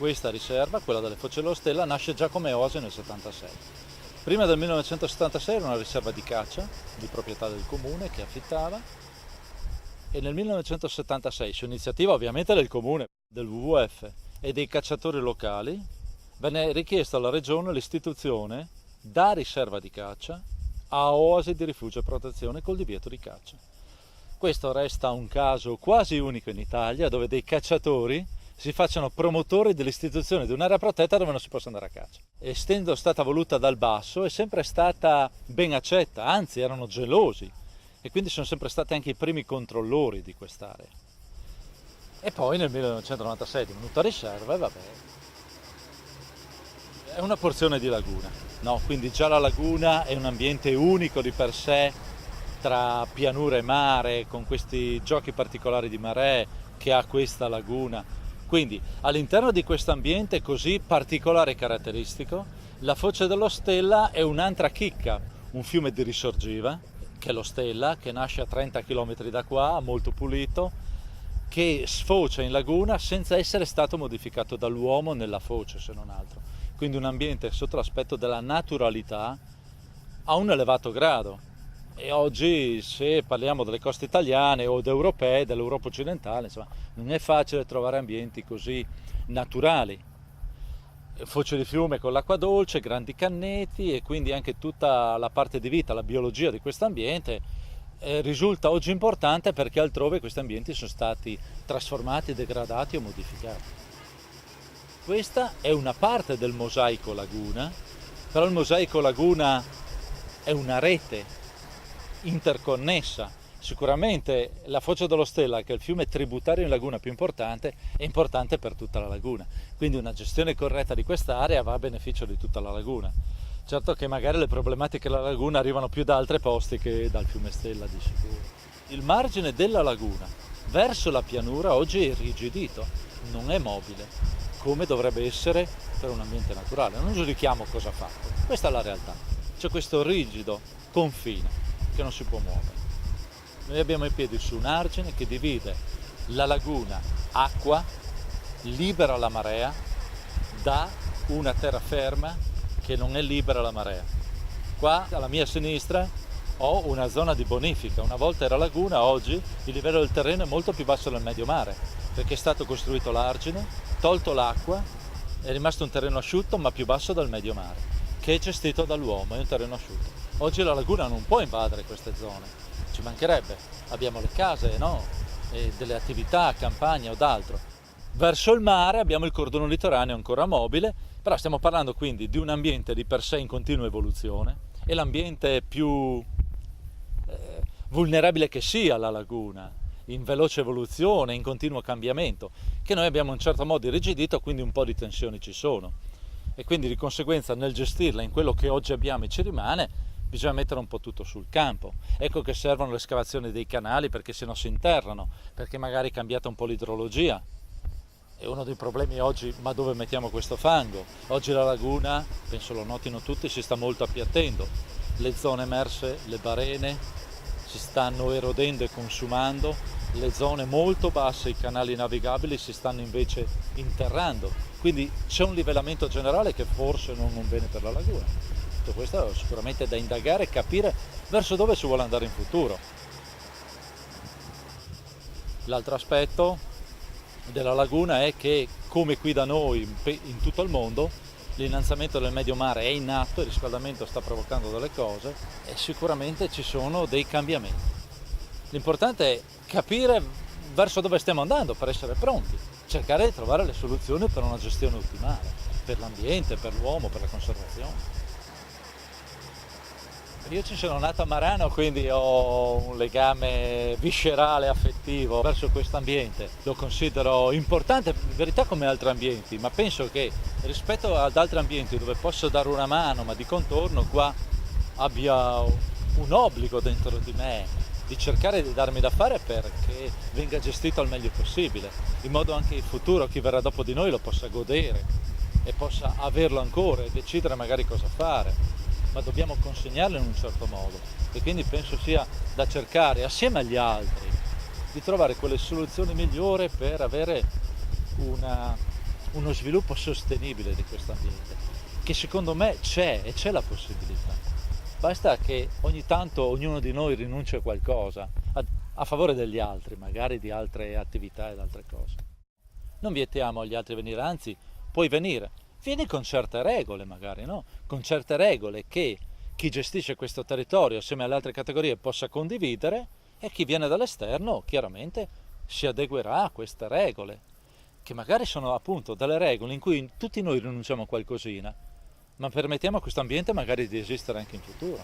Questa riserva, quella delle Foce dello Stella, nasce già come oasi nel 76. Prima del 1976 era una riserva di caccia, di proprietà del comune che affittava, e nel 1976, su iniziativa ovviamente del comune, del WWF e dei cacciatori locali, venne richiesto alla regione l'istituzione da riserva di caccia a oasi di rifugio e protezione col divieto di caccia. Questo resta un caso quasi unico in Italia, dove dei cacciatori si facciano promotori dell'istituzione di un'area protetta dove non si possa andare a caccia. Essendo stata voluta dal basso, è sempre stata ben accetta, anzi erano gelosi, e quindi sono sempre stati anche i primi controllori di quest'area. E poi nel 1996 è divenuta riserva e vabbè, è una porzione di laguna, no? Quindi già la laguna è un ambiente unico di per sé, tra pianura e mare, con questi giochi particolari di maree che ha questa laguna. Quindi all'interno di questo ambiente così particolare e caratteristico, la Foce dello Stella è un'altra chicca, un fiume di risorgiva, che è lo Stella, che nasce a 30 km da qua, molto pulito, che sfocia in laguna senza essere stato modificato dall'uomo nella foce, se non altro. Quindi un ambiente sotto l'aspetto della naturalità a un elevato grado. E oggi, se parliamo delle coste italiane o europee, dell'Europa occidentale, insomma, non è facile trovare ambienti così naturali. Foce di fiume con l'acqua dolce, grandi canneti, e quindi anche tutta la parte di vita, la biologia di questo ambiente risulta oggi importante, perché altrove questi ambienti sono stati trasformati, degradati o modificati. Questa è una parte del mosaico laguna, però il mosaico laguna è una rete interconnessa. Sicuramente la Foce dello Stella, che è il fiume tributario in laguna più importante, è importante per tutta la laguna, quindi una gestione corretta di quest'area va a beneficio di tutta la laguna. Certo che magari le problematiche della laguna arrivano più da altri posti che dal fiume Stella, di sicuro. Il margine della laguna verso la pianura oggi è irrigidito, non è mobile, come dovrebbe essere per un ambiente naturale. Non giudichiamo cosa ha fatto, questa è la realtà. C'è questo rigido confine che non si può muovere. Noi abbiamo i piedi su un argine che divide la laguna, acqua, libera la marea, da una terraferma che non è libera la marea. Qua alla mia sinistra ho una zona di bonifica, una volta era laguna, oggi il livello del terreno è molto più basso del medio mare, perché è stato costruito l'argine, tolto l'acqua, è rimasto un terreno asciutto ma più basso del medio mare, che è gestito dall'uomo, è un terreno asciutto. Oggi la laguna non può invadere queste zone, ci mancherebbe, abbiamo le case, no? E delle attività, campagne o d'altro. Verso il mare abbiamo il cordone litoraneo ancora mobile, però stiamo parlando quindi di un ambiente di per sé in continua evoluzione, e l'ambiente più vulnerabile che sia la laguna, in veloce evoluzione, in continuo cambiamento, che noi abbiamo in certo modo irrigidito, quindi un po' di tensioni ci sono. E quindi di conseguenza nel gestirla in quello che oggi abbiamo e ci rimane, bisogna mettere un po' tutto sul campo. Ecco che servono le escavazioni dei canali, perché se no si interrano, perché magari è cambiata un po' l'idrologia. È uno dei problemi oggi, ma dove mettiamo questo fango? Oggi la laguna, penso lo notino tutti, si sta molto appiattendo. Le zone emerse, le barene, si stanno erodendo e consumando, le zone molto basse, i canali navigabili, si stanno invece interrando. Quindi c'è un livellamento generale che forse non è un bene per la laguna. Tutto questo è sicuramente da indagare e capire verso dove si vuole andare in futuro. L'altro aspetto della laguna è che, come qui da noi in tutto il mondo, l'innalzamento del medio mare è in atto, il riscaldamento sta provocando delle cose e sicuramente ci sono dei cambiamenti. L'importante è capire verso dove stiamo andando per essere pronti, cercare di trovare le soluzioni per una gestione ottimale, per l'ambiente, per l'uomo, per la conservazione. Io ci sono nato a Marano, quindi ho un legame viscerale, affettivo verso questo ambiente. Lo considero importante, in verità, come altri ambienti, ma penso che rispetto ad altri ambienti dove posso dare una mano, ma di contorno, qua abbia un obbligo dentro di me di cercare di darmi da fare perché venga gestito al meglio possibile, in modo anche il futuro, chi verrà dopo di noi, lo possa godere e possa averlo ancora e decidere magari cosa fare. Ma dobbiamo consegnarlo in un certo modo, e quindi penso sia da cercare assieme agli altri di trovare quelle soluzioni migliori per avere una uno sviluppo sostenibile di questo ambiente, che secondo me c'è e c'è la possibilità. Basta che ogni tanto ognuno di noi rinunci a qualcosa a favore degli altri, magari di altre attività ed altre cose. Non vietiamo agli altri di venire, anzi, puoi venire. Vieni con certe regole magari, no? Con certe regole che chi gestisce questo territorio assieme alle altre categorie possa condividere e chi viene dall'esterno chiaramente si adeguerà a queste regole, che magari sono appunto delle regole in cui tutti noi rinunciamo a qualcosina, ma permettiamo a questo ambiente magari di esistere anche in futuro.